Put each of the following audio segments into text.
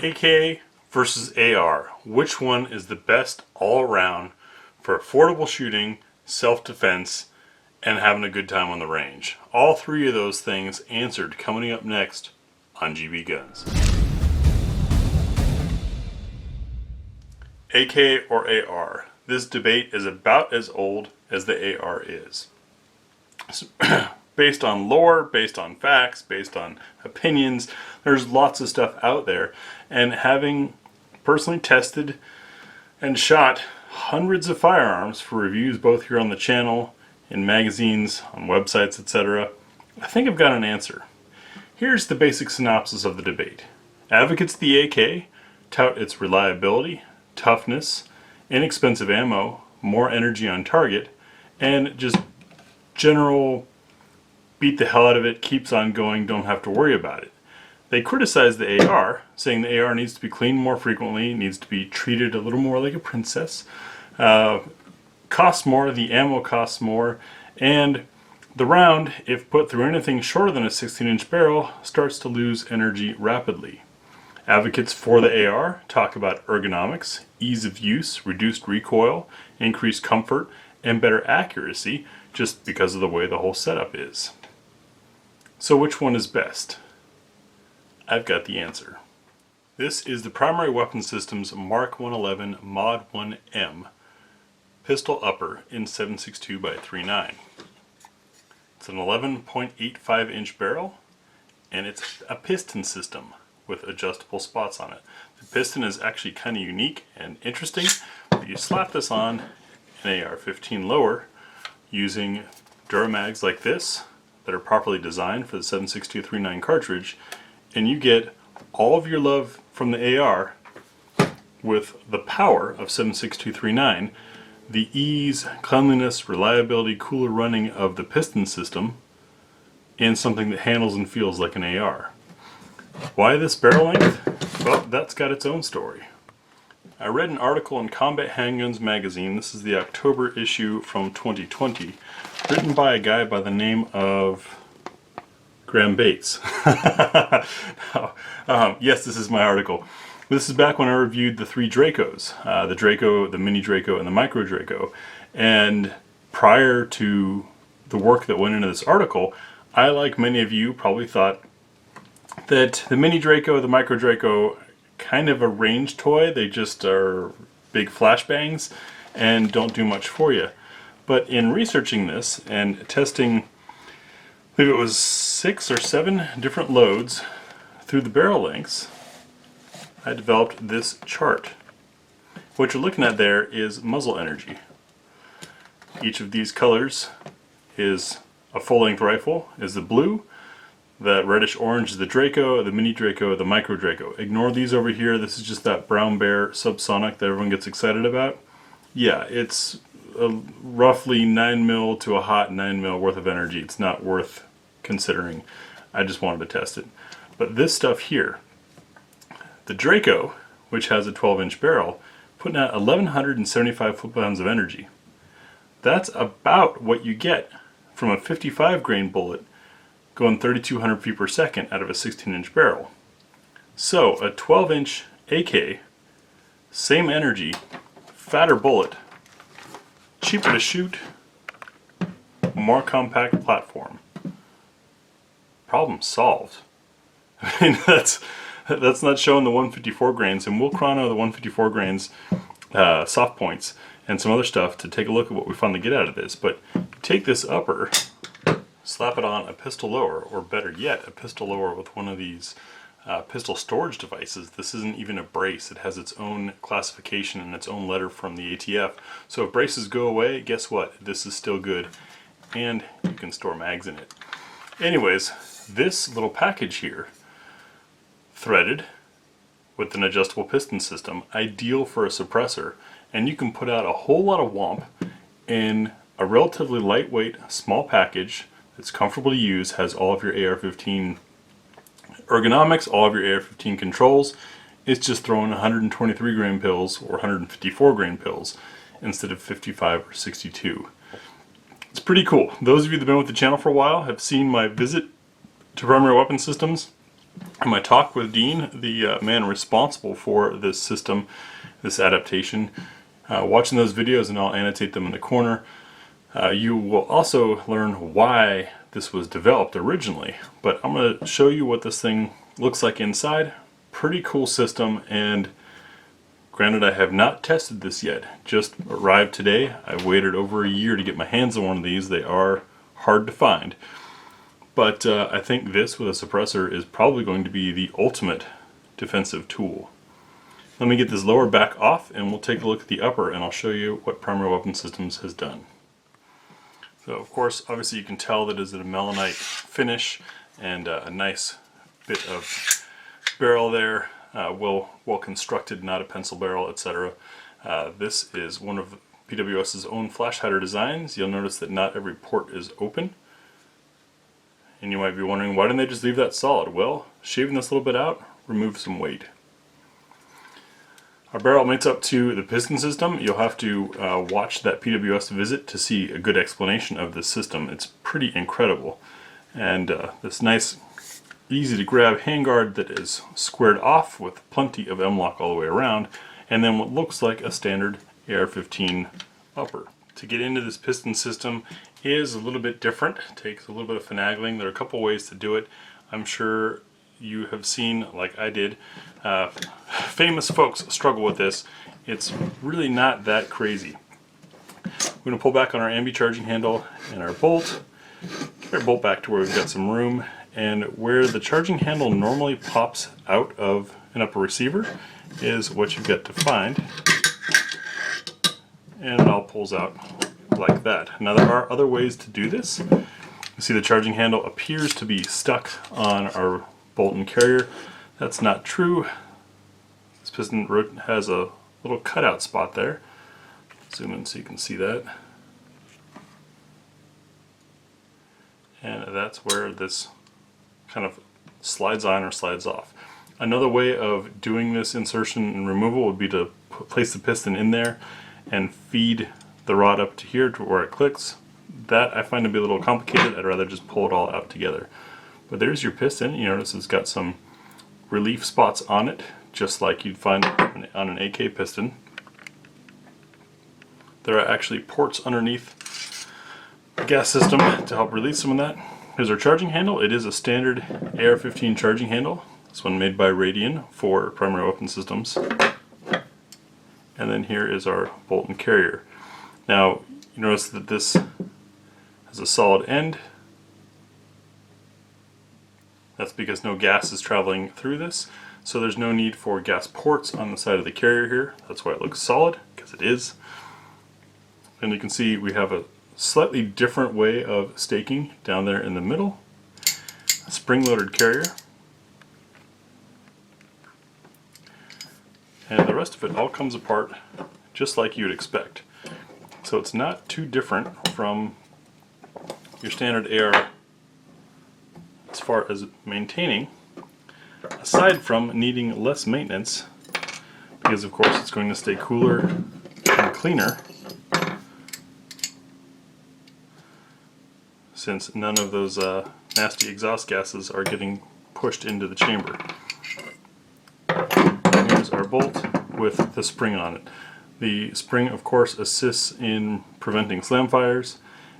AK versus AR. Which one is the best all around for affordable shooting, self-defense, and having a good time on the range? All three of those things answered coming up next on GBGuns. AK or AR? This debate is about as old as the AR is. Based on lore, based on facts, based on opinions, there's lots of stuff out there. And having personally tested and shot hundreds of firearms for reviews both here on the channel, in magazines, on websites, etc., I think I've got an answer. Here's the basic synopsis of the debate. Advocates of the AK tout its reliability, toughness, inexpensive ammo, more energy on target, and just general beat the hell out of it, keeps on going, don't have to worry about it. They criticize the AR, saying the AR needs to be cleaned more frequently, needs to be treated a little more like a princess, costs more, the ammo costs more, and the round, if put through anything shorter than a 16-inch barrel, starts to lose energy rapidly. Advocates for the AR talk about ergonomics, ease of use, reduced recoil, increased comfort, and better accuracy just because of the way the whole setup is. So which one is best? I've got the answer. This is the Primary Weapon Systems Mark 111 Mod 1M pistol upper in 7.62 by 3.9. It's an 11.85 inch barrel, and it's a piston system with adjustable spots on it. The piston is actually kind of unique and interesting, but you slap this on an AR-15 lower using Duramags like this that are properly designed for the 7.62 3.9 cartridge, and you get all of your love from the AR with the power of 7.62 3.9, the ease, cleanliness, reliability, cooler running of the piston system, and something that handles and feels like an AR. Why this barrel length? Well, that's got its own story. I read an article in Combat Handguns magazine, this is the October issue from 2020, written by a guy by the name of Graham Bates. Yes, this is my article. This is back when I reviewed the three Dracos, the Draco, the Mini Draco, and the Micro Draco. And prior to the work that went into this article, I, like many of you, probably thought that the Mini Draco, the Micro Draco, kind of a range toy. They just are big flashbangs and don't do much for you. But in researching this and testing, I believe it was 6 or 7 different loads through the barrel lengths, I developed this chart. What you're looking at there is muzzle energy. Each of these colors is a full-length rifle, is the blue. The reddish orange is the Draco, the Mini Draco, the Micro Draco. Ignore these over here, this is just that brown bear subsonic that everyone gets excited about. Yeah, it's roughly 9 mil to a hot 9 mil worth of energy. It's not worth considering. I just wanted to test it. But this stuff here, the Draco, which has a 12-inch barrel, putting out 1,175 foot-pounds of energy. That's about what you get from a 55 grain bullet going 3,200 feet per second out of a 16-inch barrel. So a 12-inch AK, same energy, fatter bullet, cheaper to shoot, more compact platform. Problem solved. I mean, that's not showing the 154 grains, and we'll chrono the 154 grains soft points and some other stuff to take a look at what we finally get out of this. But take this upper, slap it on a pistol lower, or better yet, a pistol lower with one of these pistol storage devices. This isn't even a brace. It has its own classification and its own letter from the ATF. So if braces go away, guess what? This is still good, and you can store mags in it. Anyways, this little package here, threaded with an adjustable piston system, ideal for a suppressor, and you can put out a whole lot of whomp in a relatively lightweight, small package that's comfortable to use, has all of your AR-15 ergonomics, all of your AR-15 controls. It's just throwing 123 grain pills or 154 grain pills instead of 55 or 62. It's pretty cool. Those of you that have been with the channel for a while have seen my visit to Primary Weapon Systems In my talk with Dean, the man responsible for this system, this adaptation, watching those videos, and I'll annotate them in the corner, you will also learn why this was developed originally. But I'm going to show you what this thing looks like inside. Pretty cool system, and granted, I have not tested this yet. Just arrived today. I waited over a year to get my hands on one of these. They are hard to find. But I think this with a suppressor is probably going to be the ultimate defensive tool. Let me get this lower back off and we'll take a look at the upper, and I'll show you what Primary Weapon Systems has done. So of course, obviously you can tell that it is a melanite finish and a nice bit of barrel there. Well constructed, not a pencil barrel, etc. This is one of PWS's own flash hider designs. You'll notice that not every port is open. And you might be wondering, why didn't they just leave that solid? Well, shaving this little bit out removes some weight. Our barrel mates up to the piston system. You'll have to watch that PWS visit to see a good explanation of this system. It's pretty incredible. And this nice, easy to grab handguard that is squared off with plenty of M-lock all the way around, and then what looks like a standard AR-15 upper. To get into this piston system is a little bit different. It takes a little bit of finagling. There are a couple ways to do it. I'm sure you have seen, like I did, famous folks struggle with this. It's really not that crazy. We're going to pull back on our ambi charging handle and our bolt. Get our bolt back to where we've got some room, and where the charging handle normally pops out of an upper receiver is what you've got to find, and it all pulls out like that. Now there are other ways to do this. You see the charging handle appears to be stuck on our bolt and carrier. That's not true. This piston has a little cutout spot there. Zoom in so you can see that. And that's where this kind of slides on or slides off. Another way of doing this insertion and removal would be to place the piston in there and feed the rod up to here to where it clicks. That I find to be a little complicated. I'd rather just pull it all out together. But there's your piston. You notice it's got some relief spots on it, just like you'd find on an AK piston. There are actually ports underneath the gas system to help release some of that. Here's our charging handle. It is a standard AR-15 charging handle. This one made by Radian for Primary Weapon Systems. And then here is our bolt and carrier. Now, you notice that this has a solid end. That's because no gas is traveling through this, so there's no need for gas ports on the side of the carrier here. That's why it looks solid, because it is. And you can see we have a slightly different way of staking down there in the middle. A spring-loaded carrier. And the rest of it all comes apart just like you'd expect. So it's not too different from your standard AR as far as maintaining, aside from needing less maintenance, because of course it's going to stay cooler and cleaner since none of those nasty exhaust gases are getting pushed into the chamber. And here's our bolt with the spring on it. The spring of course assists in preventing slam fires.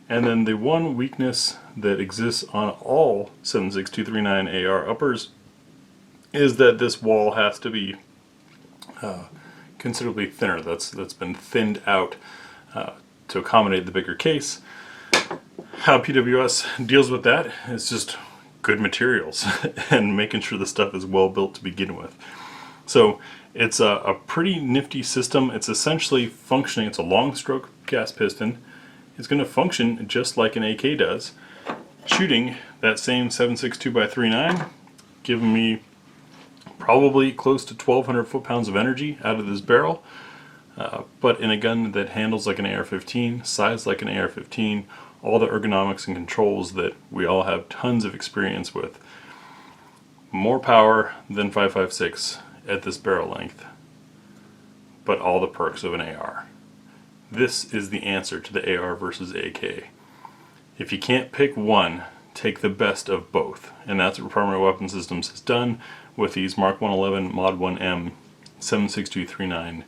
And then the one weakness that exists on all 7.6239 AR uppers is that this wall has to be considerably thinner. That's been thinned out to accommodate the bigger case. How PWS deals with that is just good materials and making sure the stuff is well built to begin with. So it's a pretty nifty system. It's essentially functioning. It's a long stroke gas piston. It's going to function just like an AK does, shooting that same 7.62x39, giving me probably close to 1,200 foot-pounds of energy out of this barrel, but in a gun that handles like an AR-15, sized like an AR-15, all the ergonomics and controls that we all have tons of experience with. More power than 5.56 at this barrel length, but all the perks of an AR. This is the answer to the AR versus AK. If you can't pick one, take the best of both, and that's what Primary Weapon Systems has done with these Mark 111 Mod 1M 7.6239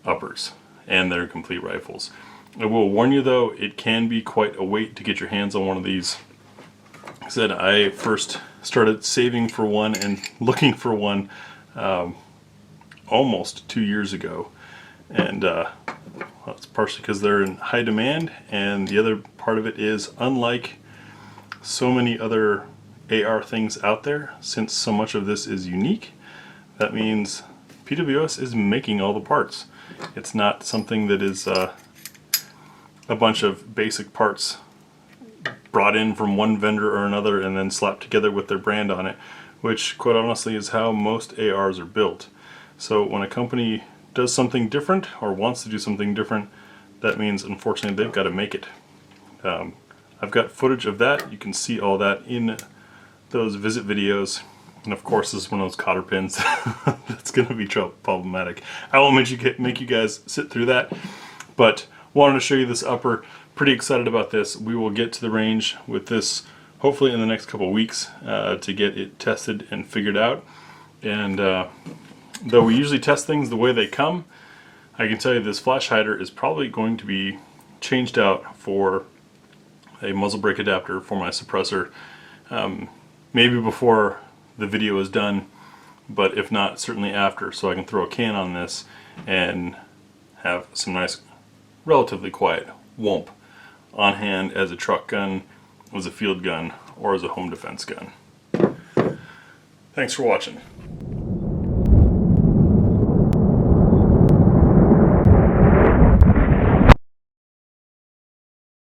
uppers and their complete rifles. I will warn you though, it can be quite a wait to get your hands on one of these. Like I said, I first started saving for one and looking for one almost 2 years ago, and well, it's partially because they're in high demand, and the other part of it is, unlike so many other AR things out there, since so much of this is unique, that means PWS is making all the parts. It's not something that is a bunch of basic parts brought in from one vendor or another and then slapped together with their brand on it, which quite honestly is how most ARs are built. So when a company does something different or wants to do something different, that means unfortunately they've got to make it. I've got footage of that. You can see all that in those visit videos. And of course, this is one of those cotter pins that's going to be problematic. I won't make you guys sit through that, but wanted to show you this upper. Pretty excited about this. We will get to the range with this hopefully in the next couple weeks to get it tested and figured out. And though we usually test things the way they come, I can tell you this flash hider is probably going to be changed out for a muzzle brake adapter for my suppressor, maybe before the video is done, but if not, certainly after, so I can throw a can on this and have some nice, relatively quiet whoomp on hand as a truck gun, as a field gun, or as a home defense gun. Thanks for watching.